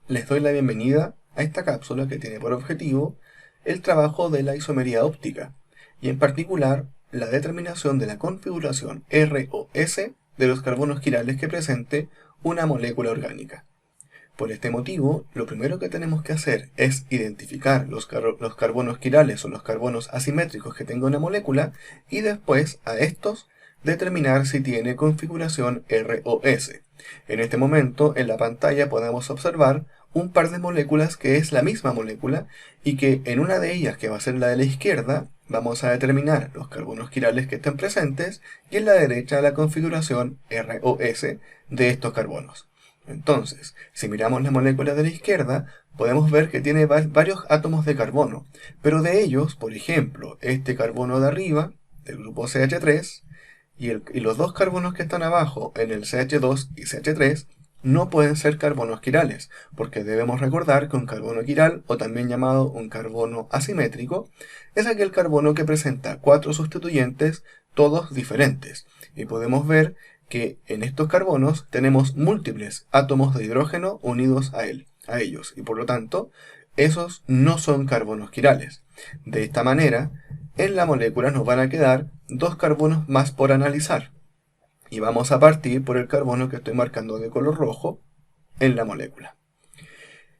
les doy la bienvenida a esta cápsula que tiene por objetivo el trabajo de la isomería óptica y en particular la determinación de la configuración ROS de los carbonos quirales que presente una molécula orgánica. Por este motivo, lo primero que tenemos que hacer es identificar los carbonos quirales o los carbonos asimétricos que tenga una molécula y después a estos determinar si tiene configuración ROS. En este momento en la pantalla podemos observar un par de moléculas que es la misma molécula y que en una de ellas, que va a ser la de la izquierda, vamos a determinar los carbonos quirales que estén presentes y en la derecha la configuración ROS de estos carbonos. Entonces, si miramos la molécula de la izquierda, podemos ver que tiene varios átomos de carbono, pero de ellos, por ejemplo, este carbono de arriba, del grupo CH3, y los dos carbonos que están abajo, en el CH2 y CH3, no pueden ser carbonos quirales, porque debemos recordar que un carbono quiral, o también llamado un carbono asimétrico, es aquel carbono que presenta 4 sustituyentes, todos diferentes, y podemos ver que en estos carbonos tenemos múltiples átomos de hidrógeno unidos a ellos, y por lo tanto, esos no son carbonos quirales. De esta manera, en la molécula nos van a quedar 2 carbonos más por analizar, y vamos a partir por el carbono que estoy marcando de color rojo en la molécula.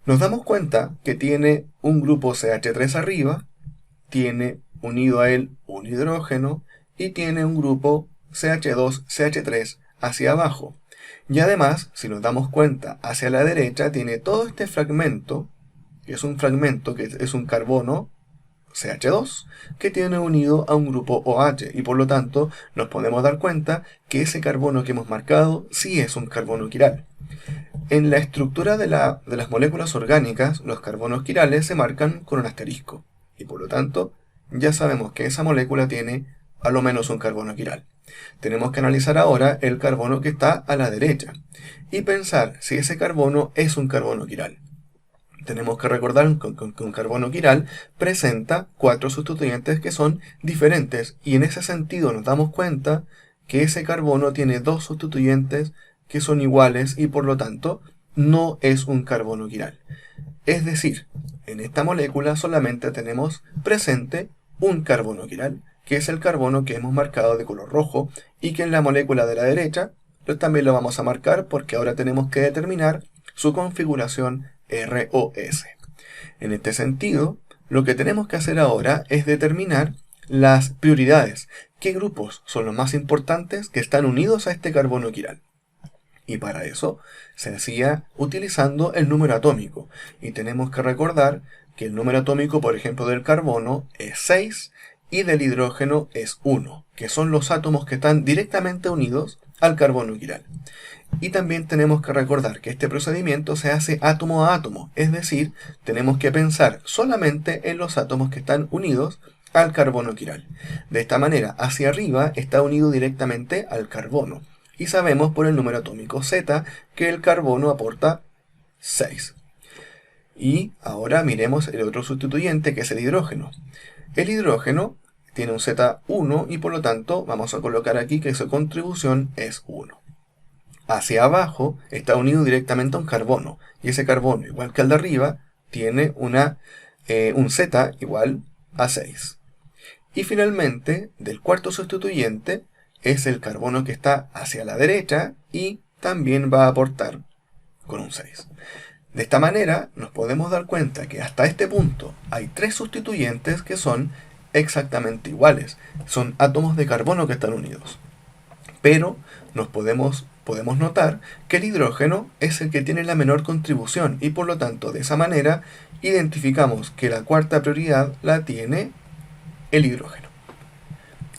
Nos damos cuenta que tiene un grupo CH3 arriba, tiene unido a él un hidrógeno y tiene un grupo CH2-CH3 hacia abajo. Y además, si nos damos cuenta, hacia la derecha tiene todo este fragmento, que es un carbono CH2, que tiene unido a un grupo OH, y por lo tanto nos podemos dar cuenta que ese carbono que hemos marcado sí es un carbono quiral. En la estructura de las moléculas orgánicas, los carbonos quirales se marcan con un asterisco, y por lo tanto ya sabemos que esa molécula tiene a lo menos un carbono quiral. Tenemos que analizar ahora el carbono que está a la derecha y pensar si ese carbono es un carbono quiral. Tenemos que recordar que un carbono quiral presenta 4 sustituyentes que son diferentes y en ese sentido nos damos cuenta que ese carbono tiene 2 sustituyentes que son iguales y por lo tanto no es un carbono quiral. Es decir, en esta molécula solamente tenemos presente un carbono quiral, que es el carbono que hemos marcado de color rojo y que en la molécula de la derecha también lo vamos a marcar porque ahora tenemos que determinar su configuración ROS. En este sentido, lo que tenemos que hacer ahora es determinar las prioridades. ¿Qué grupos son los más importantes que están unidos a este carbono quiral? Y para eso se hacía utilizando el número atómico. Y tenemos que recordar que el número atómico, por ejemplo, del carbono es 6 y del hidrógeno es 1, que son los átomos que están directamente unidos al carbono quiral. Y también tenemos que recordar que este procedimiento se hace átomo a átomo, es decir, tenemos que pensar solamente en los átomos que están unidos al carbono quiral. De esta manera, hacia arriba está unido directamente al carbono. Y sabemos por el número atómico Z que el carbono aporta 6. Y ahora miremos el otro sustituyente que es el hidrógeno. El hidrógeno tiene un Z1 y por lo tanto vamos a colocar aquí que su contribución es 1. Hacia abajo está unido directamente a un carbono, y ese carbono, igual que el de arriba, tiene un Z igual a 6. Y finalmente, del cuarto sustituyente, es el carbono que está hacia la derecha y también va a aportar con un 6. De esta manera nos podemos dar cuenta que hasta este punto hay 3 sustituyentes que son exactamente iguales. Son átomos de carbono que están unidos. Pero podemos notar que el hidrógeno es el que tiene la menor contribución y por lo tanto de esa manera identificamos que la cuarta prioridad la tiene el hidrógeno.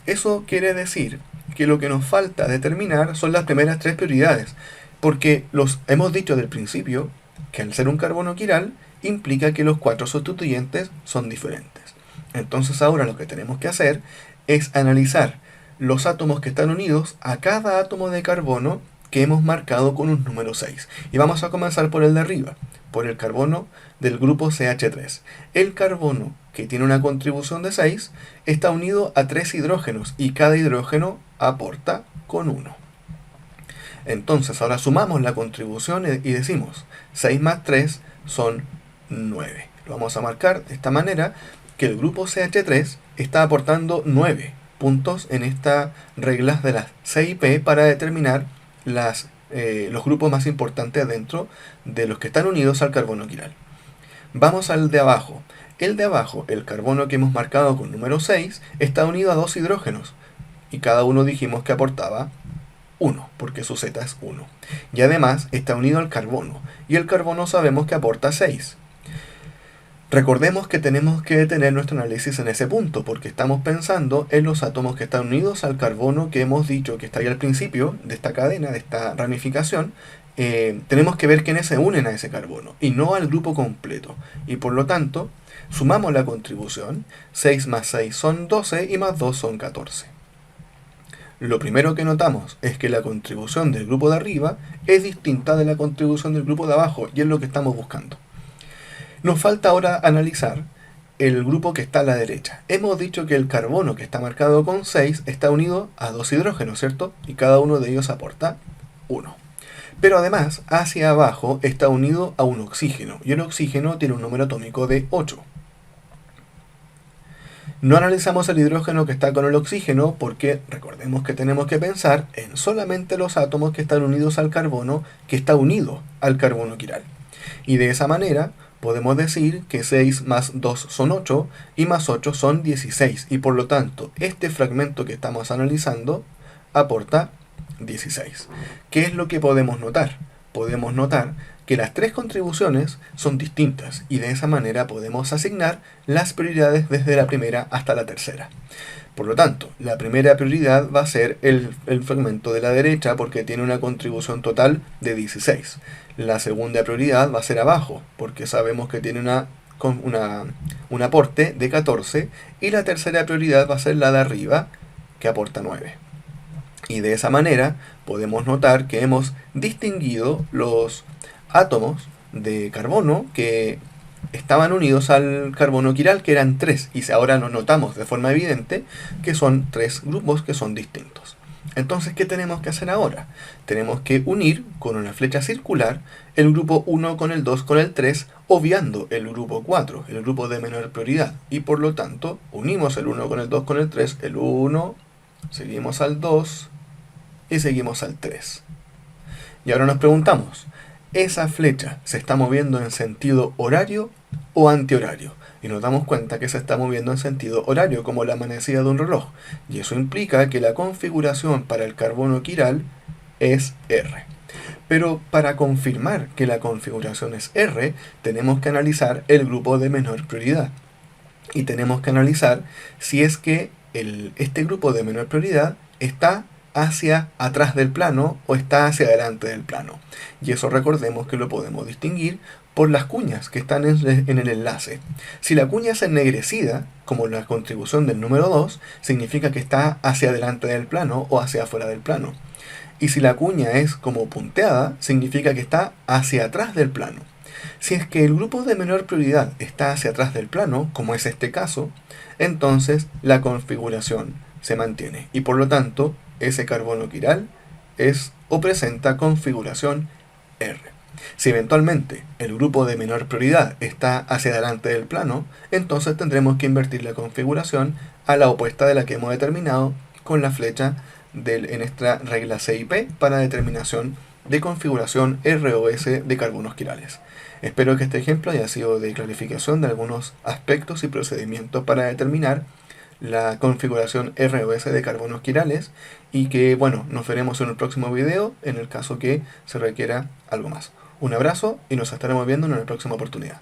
Eso quiere decir que lo que nos falta determinar son las primeras 3 prioridades, porque hemos dicho del principio que al ser un carbono quiral implica que los 4 sustituyentes son diferentes. Entonces ahora lo que tenemos que hacer es analizar los átomos que están unidos a cada átomo de carbono que hemos marcado con un número 6. Y vamos a comenzar por el de arriba, por el carbono del grupo CH3. El carbono que tiene una contribución de 6 está unido a 3 hidrógenos y cada hidrógeno aporta con 1. Entonces ahora sumamos la contribución y decimos 6 más 3 son 9. Lo vamos a marcar de esta manera, que el grupo CH3 está aportando 9 puntos en estas reglas de las CIP para determinar los grupos más importantes dentro de los que están unidos al carbono quiral. Vamos al de abajo. El de abajo, el carbono que hemos marcado con número 6, está unido a 2 hidrógenos. Y cada uno dijimos que aportaba 1, porque su Z es 1. Y además está unido al carbono. Y el carbono sabemos que aporta 6. Recordemos que tenemos que detener nuestro análisis en ese punto, porque estamos pensando en los átomos que están unidos al carbono que hemos dicho que está ahí al principio de esta cadena, de esta ramificación. Tenemos que ver quiénes se unen a ese carbono y no al grupo completo. Y por lo tanto, sumamos la contribución. 6 más 6 son 12 y más 2 son 14. Lo primero que notamos es que la contribución del grupo de arriba es distinta de la contribución del grupo de abajo, y es lo que estamos buscando. Nos falta ahora analizar el grupo que está a la derecha. Hemos dicho que el carbono que está marcado con 6 está unido a 2 hidrógenos, ¿cierto? Y cada uno de ellos aporta 1. Pero además, hacia abajo está unido a un oxígeno, y el oxígeno tiene un número atómico de 8. No analizamos el hidrógeno que está con el oxígeno porque recordemos que tenemos que pensar en solamente los átomos que están unidos al carbono que está unido al carbono quiral. Y de esa manera podemos decir que 6 más 2 son 8 y más 8 son 16. Y por lo tanto, este fragmento que estamos analizando aporta 16. ¿Qué es lo que podemos notar? Podemos notar que las tres contribuciones son distintas y de esa manera podemos asignar las prioridades desde la primera hasta la tercera. Por lo tanto, la primera prioridad va a ser el fragmento de la derecha porque tiene una contribución total de 16. La segunda prioridad va a ser abajo porque sabemos que tiene un aporte de 14. Y la tercera prioridad va a ser la de arriba que aporta 9. Y de esa manera podemos notar que hemos distinguido los átomos de carbono que estaban unidos al carbono quiral, que eran 3, y ahora nos notamos de forma evidente que son 3 grupos que son distintos. Entonces, ¿qué tenemos que hacer ahora? Tenemos que unir con una flecha circular el grupo 1 con el 2 con el 3, obviando el grupo 4, el grupo de menor prioridad. Y por lo tanto, unimos el 1 con el 2 con el 3, el 1, seguimos al 2 y seguimos al 3. Y ahora nos preguntamos, ¿esa flecha se está moviendo en sentido horario o antihorario? Y nos damos cuenta que se está moviendo en sentido horario, como la manecilla de un reloj. Y eso implica que la configuración para el carbono quiral es R. Pero para confirmar que la configuración es R, tenemos que analizar el grupo de menor prioridad. Y tenemos que analizar si es que este grupo de menor prioridad está hacia atrás del plano o está hacia adelante del plano. Y eso recordemos que lo podemos distinguir por las cuñas que están en el enlace. Si la cuña es ennegrecida, como la contribución del número 2, significa que está hacia adelante del plano o hacia afuera del plano. Y si la cuña es como punteada, significa que está hacia atrás del plano. Si es que el grupo de menor prioridad está hacia atrás del plano, como es este caso, entonces la configuración se mantiene. Y por lo tanto, ese carbono quiral es o presenta configuración R. Si eventualmente el grupo de menor prioridad está hacia adelante del plano, entonces tendremos que invertir la configuración a la opuesta de la que hemos determinado con la flecha en esta regla CIP para determinación de configuración ROS de carbonos quirales. Espero que este ejemplo haya sido de clarificación de algunos aspectos y procedimientos para determinar la configuración ROS de carbonos quirales y que, bueno, nos veremos en el próximo video en el caso que se requiera algo más. Un abrazo y nos estaremos viendo en una próxima oportunidad.